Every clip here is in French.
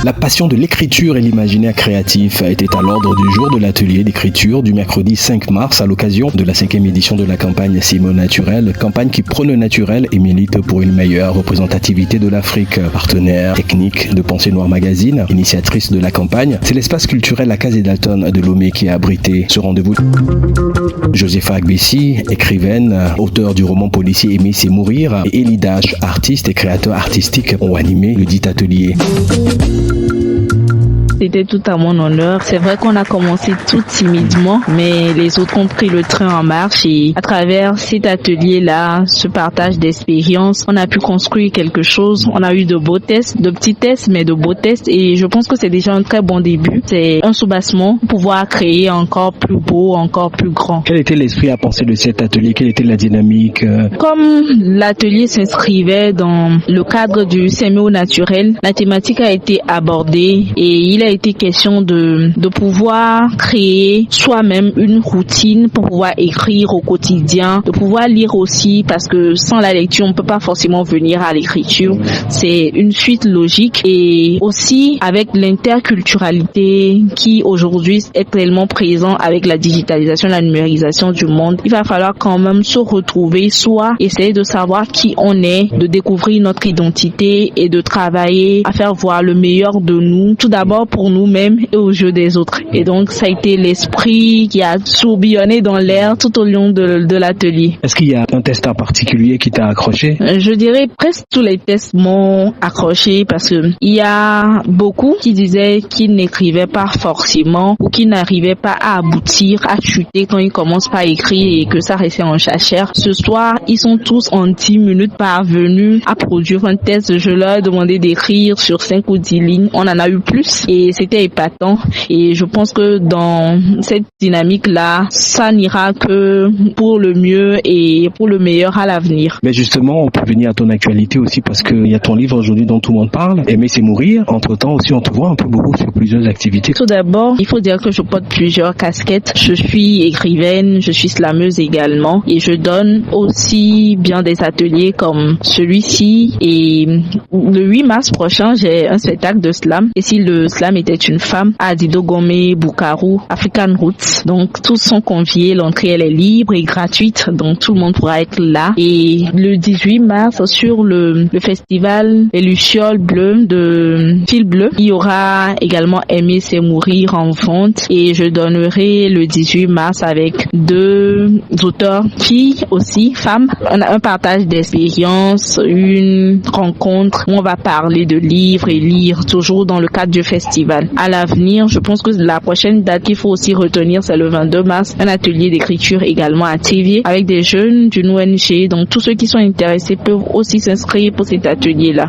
La passion de l'écriture et l'imaginaire créatif était à l'ordre du jour de l'atelier d'écriture du mercredi 5 mars à l'occasion de la 5e édition de la campagne C'est mots naturel, campagne qui prône le naturel et milite pour une meilleure représentativité de l'Afrique. Partenaire technique de Pensée Noire Magazine, initiatrice de la campagne, c'est l'espace culturel La Case des Dalton de Lomé qui a abrité ce rendez-vous. Josepha Agbessi, écrivaine, auteur du roman policier Aimer c'est mourir, et Elie Dash, artiste et créateur artistique, ont animé le dit atelier. C'était tout à mon honneur. C'est vrai qu'on a commencé tout timidement, mais les autres ont pris le train en marche et à travers cet atelier-là, ce partage d'expériences, on a pu construire quelque chose. On a eu de beaux tests, de petits tests, mais de beaux tests et je pense que c'est déjà un très bon début. C'est un soubassement pour pouvoir créer encore plus beau, encore plus grand. Quel était l'esprit à penser de cet atelier? Quelle était la dynamique? Comme l'atelier s'inscrivait dans le cadre du CMO naturel, la thématique a été abordée et il a été question de pouvoir créer soi-même une routine pour pouvoir écrire au quotidien, de pouvoir lire aussi parce que sans la lecture on peut pas forcément venir à l'écriture. C'est une suite logique et aussi avec l'interculturalité qui aujourd'hui est tellement présent avec la digitalisation, la numérisation du monde. Il va falloir quand même se retrouver, soit essayer de savoir qui on est, de découvrir notre identité et de travailler à faire voir le meilleur de nous. Tout d'abord pour nous-mêmes et aux yeux des autres. Et donc, ça a été l'esprit qui a tourbillonné dans l'air tout au long de l'atelier. Est-ce qu'il y a un test en particulier qui t'a accroché? Je dirais presque tous les tests m'ont accroché parce que il y a beaucoup qui disaient qu'ils n'écrivaient pas forcément ou qu'ils n'arrivaient pas à aboutir, à chuter quand ils commencent par écrire et que ça restait en jachère. Ce soir, ils sont tous en 10 minutes parvenus à produire un test. Je leur ai demandé d'écrire sur 5 ou 10 lignes. On en a eu plus et c'était épatant et je pense que dans cette dynamique-là, ça n'ira que pour le mieux et pour le meilleur à l'avenir. Mais justement, on peut venir à ton actualité aussi parce qu'il y a ton livre aujourd'hui dont tout le monde parle, Aimer c'est mourir. Entre-temps aussi, on te voit un peu beaucoup sur plusieurs activités. Tout d'abord, il faut dire que je porte plusieurs casquettes. Je suis écrivaine, je suis slameuse également et je donne aussi bien des ateliers comme celui-ci et le 8 mars prochain, j'ai un spectacle de slam et si le slam était une femme à Dido Gomé, Bukaru, African Roots. Donc tous sont conviés, l'entrée elle est libre et gratuite, donc tout le monde pourra être là. Et le 18 mars sur le festival Les Lucioles Bleues de Fil Bleu, il y aura également Aimer c'est mourir en vente et je donnerai le 18 mars avec 2 auteurs filles aussi, femmes. On a un partage d'expériences, une rencontre où on va parler de livres et lire toujours dans le cadre du festival. À l'avenir, je pense que la prochaine date qu'il faut aussi retenir, c'est le 22 mars, un atelier d'écriture également à TV avec des jeunes d'une ONG. Donc tous ceux qui sont intéressés peuvent aussi s'inscrire pour cet atelier-là.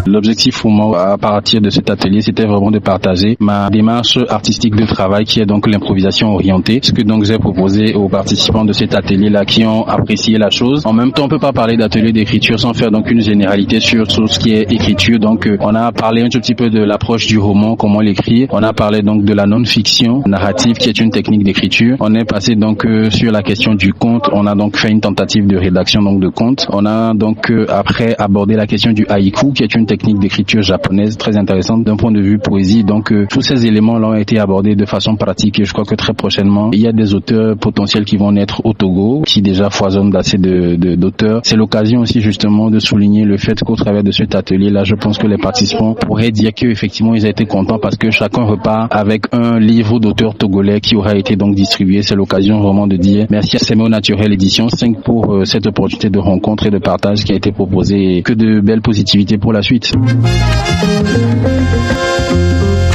L'objectif pour moi, à partir de cet atelier, c'était vraiment de partager ma démarche artistique de travail qui est donc l'improvisation orientée. Ce que donc j'ai proposé aux participants de cet atelier-là qui ont apprécié la chose. En même temps, on peut pas parler d'atelier d'écriture sans faire donc une généralité sur tout ce qui est écriture. Donc, on a parlé un tout petit peu de l'approche du roman, comment l'écrire. On a parlé donc de la non-fiction narrative qui est une technique d'écriture. On est passé donc sur la question du conte. On a donc fait une tentative de rédaction donc de conte. On a donc après abordé la question du haïku qui est une technique d'écriture japonaise très intéressante d'un point de vue poésie. Donc tous ces éléments-là ont été abordés de façon pratique et je crois que très prochainement il y a des auteurs potentiels qui vont naître au Togo, qui déjà foisonnent d'assez d'auteurs. C'est l'occasion aussi justement de souligner le fait qu'au travers de cet atelier-là, je pense que les participants pourraient dire qu'effectivement ils ont été contents parce que chacun repart avec un livre d'auteur togolais qui aura été donc distribué. C'est l'occasion vraiment de dire merci à CMO Naturel Édition 5 pour cette opportunité de rencontre et de partage qui a été proposée et que de belles positivités pour la suite.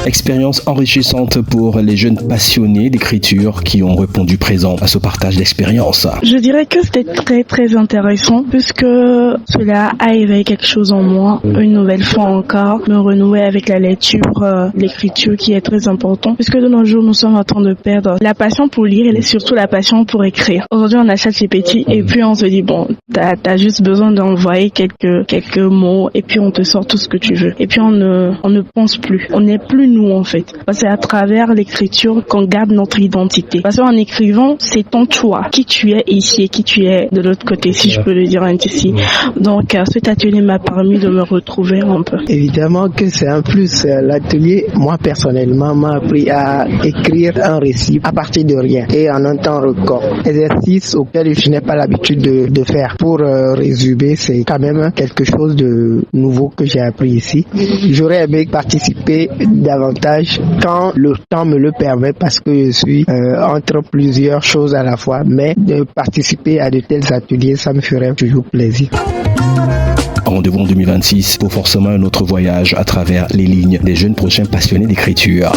Expérience enrichissante pour les jeunes passionnés d'écriture qui ont répondu présent à ce partage d'expérience. Je dirais que c'était très très intéressant puisque cela a éveillé quelque chose en moi, une nouvelle fois encore, me renouer avec la lecture, l'écriture qui est très important puisque de nos jours nous sommes en train de perdre la passion pour lire et surtout la passion pour écrire. Aujourd'hui on achète ces petits et puis on se dit bon, t'as juste besoin d'envoyer quelques mots et puis on te sort tout ce que tu veux. Et puis on ne pense plus, on n'est plus nous en fait. Parce que c'est à travers l'écriture qu'on garde notre identité. Parce qu'en écrivant, c'est ton choix, qui tu es ici et qui tu es de l'autre côté, si je peux le dire ainsi. Donc cet atelier m'a permis de me retrouver un peu. Évidemment que c'est un plus. L'atelier, moi personnellement, m'a appris à écrire un récit à partir de rien et en un temps record. Exercice auquel je n'ai pas l'habitude de faire. Pour résumer, c'est quand même quelque chose de nouveau que j'ai appris ici. J'aurais aimé participer davantage quand le temps me le permet parce que je suis entre plusieurs choses à la fois, mais de participer à de tels ateliers, ça me ferait toujours plaisir. Rendez-vous en 2026 pour forcément un autre voyage à travers les lignes des jeunes prochains passionnés d'écriture.